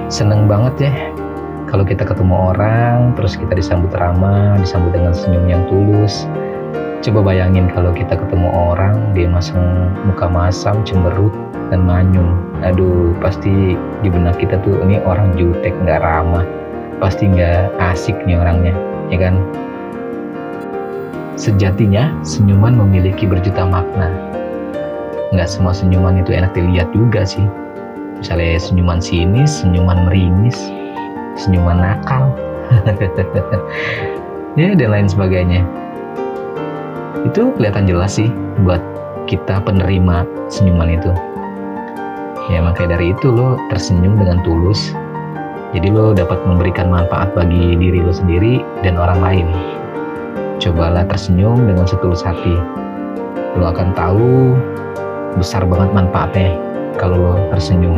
Seneng banget ya kalau kita ketemu orang, terus kita disambut ramah, disambut dengan senyum yang tulus. Coba bayangin kalau kita ketemu orang, dia masang muka masam, cemberut, dan manyun. Aduh, pasti di benak kita tuh, ini orang jutek, nggak ramah. Pasti nggak asik nih orangnya, ya kan? Sejatinya, senyuman memiliki berjuta makna. Nggak semua senyuman itu enak dilihat juga sih. Misalnya senyuman sinis, senyuman meringis, senyuman nakal, ya dan lain sebagainya. Itu kelihatan jelas sih buat kita penerima senyuman itu. Ya makanya dari itu lo tersenyum dengan tulus. Jadi lo dapat memberikan manfaat bagi diri lo sendiri dan orang lain. Cobalah tersenyum dengan setulus hati. Lo akan tahu besar banget manfaatnya kalau lo tersenyum.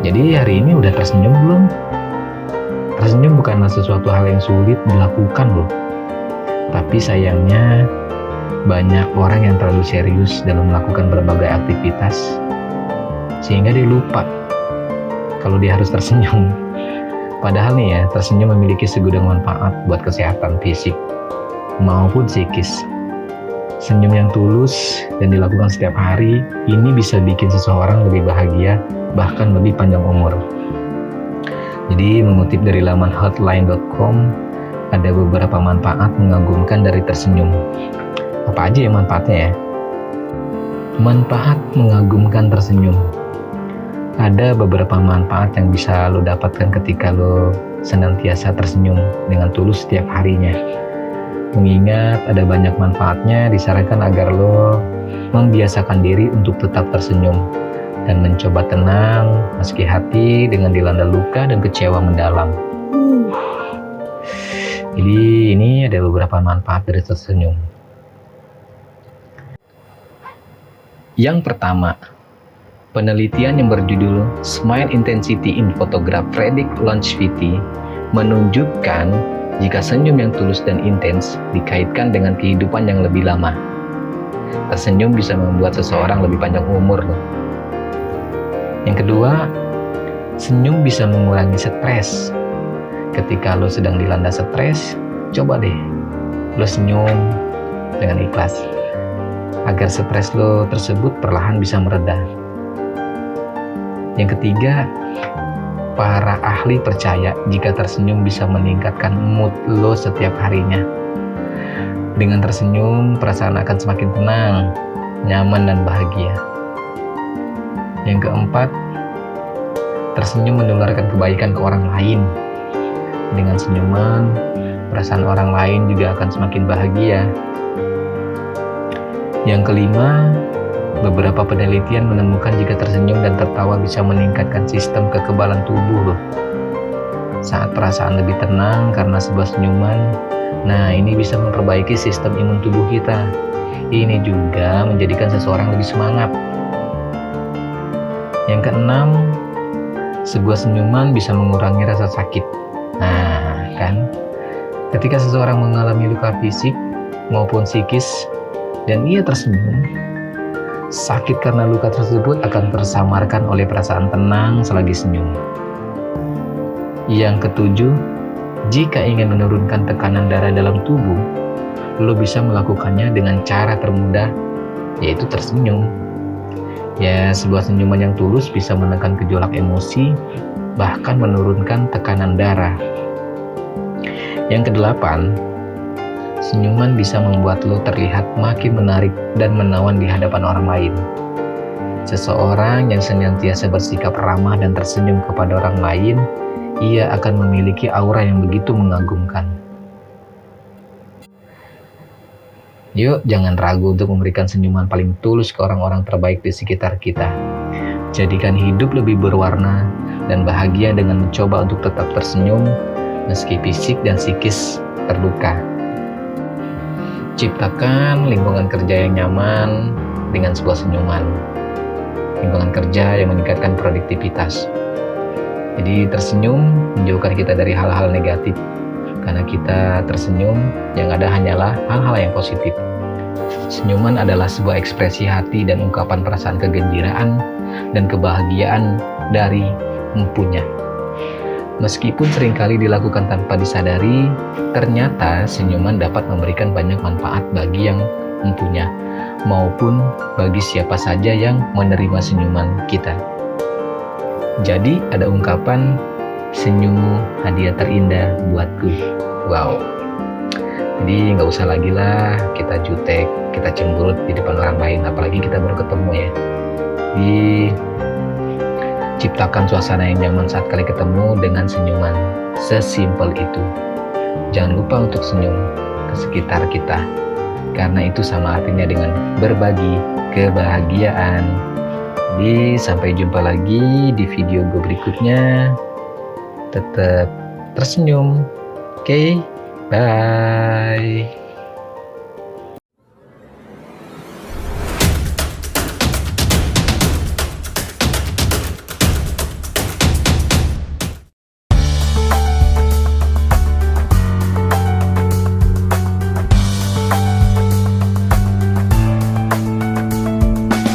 Jadi hari ini udah tersenyum belum? Tersenyum bukanlah sesuatu hal yang sulit dilakukan loh. Tapi sayangnya banyak orang yang terlalu serius dalam melakukan berbagai aktivitas sehingga dia lupa kalau dia harus tersenyum. Padahal nih ya, tersenyum memiliki segudang manfaat buat kesehatan fisik maupun psikis. Senyum yang tulus dan dilakukan setiap hari ini bisa bikin seseorang lebih bahagia, bahkan lebih panjang umur. Jadi mengutip dari laman hotline.com, ada beberapa manfaat mengagumkan dari tersenyum. Apa aja ya manfaatnya ya? Manfaat mengagumkan tersenyum. Ada beberapa manfaat yang bisa lo dapatkan ketika lo senantiasa tersenyum dengan tulus setiap harinya. Mengingat ada banyak manfaatnya, disarankan agar lo membiasakan diri untuk tetap tersenyum dan mencoba tenang meski hati dengan dilanda luka dan kecewa mendalam. Jadi ini ada beberapa manfaat dari tersenyum. Yang pertama, penelitian yang berjudul Smile Intensity in Photograph Predict Longevity menunjukkan jika senyum yang tulus dan intens dikaitkan dengan kehidupan yang lebih lama. Tersenyum bisa membuat seseorang lebih panjang umur loh. Yang kedua, senyum bisa mengurangi stres. Ketika lo sedang dilanda stres, coba deh lo senyum dengan ikhlas agar stres lo tersebut perlahan bisa mereda. Yang ketiga, para ahli percaya jika tersenyum bisa meningkatkan mood lo setiap harinya. Dengan tersenyum, perasaan akan semakin tenang, nyaman, dan bahagia. Yang keempat, tersenyum menularkan kebaikan ke orang lain. Dengan senyuman, perasaan orang lain juga akan semakin bahagia. Yang kelima, beberapa penelitian menemukan jika tersenyum dan tertawa bisa meningkatkan sistem kekebalan tubuh loh. Saat perasaan lebih tenang karena sebuah senyuman, nah ini bisa memperbaiki sistem imun tubuh kita. Ini juga menjadikan seseorang lebih semangat. Yang keenam, sebuah senyuman bisa mengurangi rasa sakit. Nah kan, ketika seseorang mengalami luka fisik maupun psikis dan ia tersenyum, sakit karena luka tersebut akan tersamarkan oleh perasaan tenang selagi senyum. Yang ketujuh, jika ingin menurunkan tekanan darah dalam tubuh, lo bisa melakukannya dengan cara termudah, yaitu tersenyum. Ya, sebuah senyuman yang tulus bisa menekan gejolak emosi, bahkan menurunkan tekanan darah. Yang kedelapan, senyuman bisa membuat lo terlihat makin menarik dan menawan di hadapan orang lain. Seseorang yang senantiasa bersikap ramah dan tersenyum kepada orang lain, ia akan memiliki aura yang begitu mengagumkan. Yuk, jangan ragu untuk memberikan senyuman paling tulus ke orang-orang terbaik di sekitar kita. Jadikan hidup lebih berwarna dan bahagia dengan mencoba untuk tetap tersenyum meski fisik dan psikis terluka. Ciptakan lingkungan kerja yang nyaman dengan sebuah senyuman. Lingkungan kerja yang meningkatkan produktivitas. Jadi tersenyum menjauhkan kita dari hal-hal negatif. Karena kita tersenyum, yang ada hanyalah hal-hal yang positif. Senyuman adalah sebuah ekspresi hati dan ungkapan perasaan kegembiraan dan kebahagiaan dari empunya. Meskipun seringkali dilakukan tanpa disadari, ternyata senyuman dapat memberikan banyak manfaat bagi yang empunya, maupun bagi siapa saja yang menerima senyuman kita. Jadi ada ungkapan, senyummu hadiah terindah buatku. Wow. Jadi nggak usah lagi lah kita jutek, kita cemberut di depan orang lain, apalagi kita baru ketemu ya. Ciptakan suasana yang nyaman saat kali ketemu dengan senyuman. Sesimpel itu. Jangan lupa untuk senyum ke sekitar kita, karena itu sama artinya dengan berbagi kebahagiaan. Jadi sampai jumpa lagi di video gue berikutnya. Tetap tersenyum. Oke, bye.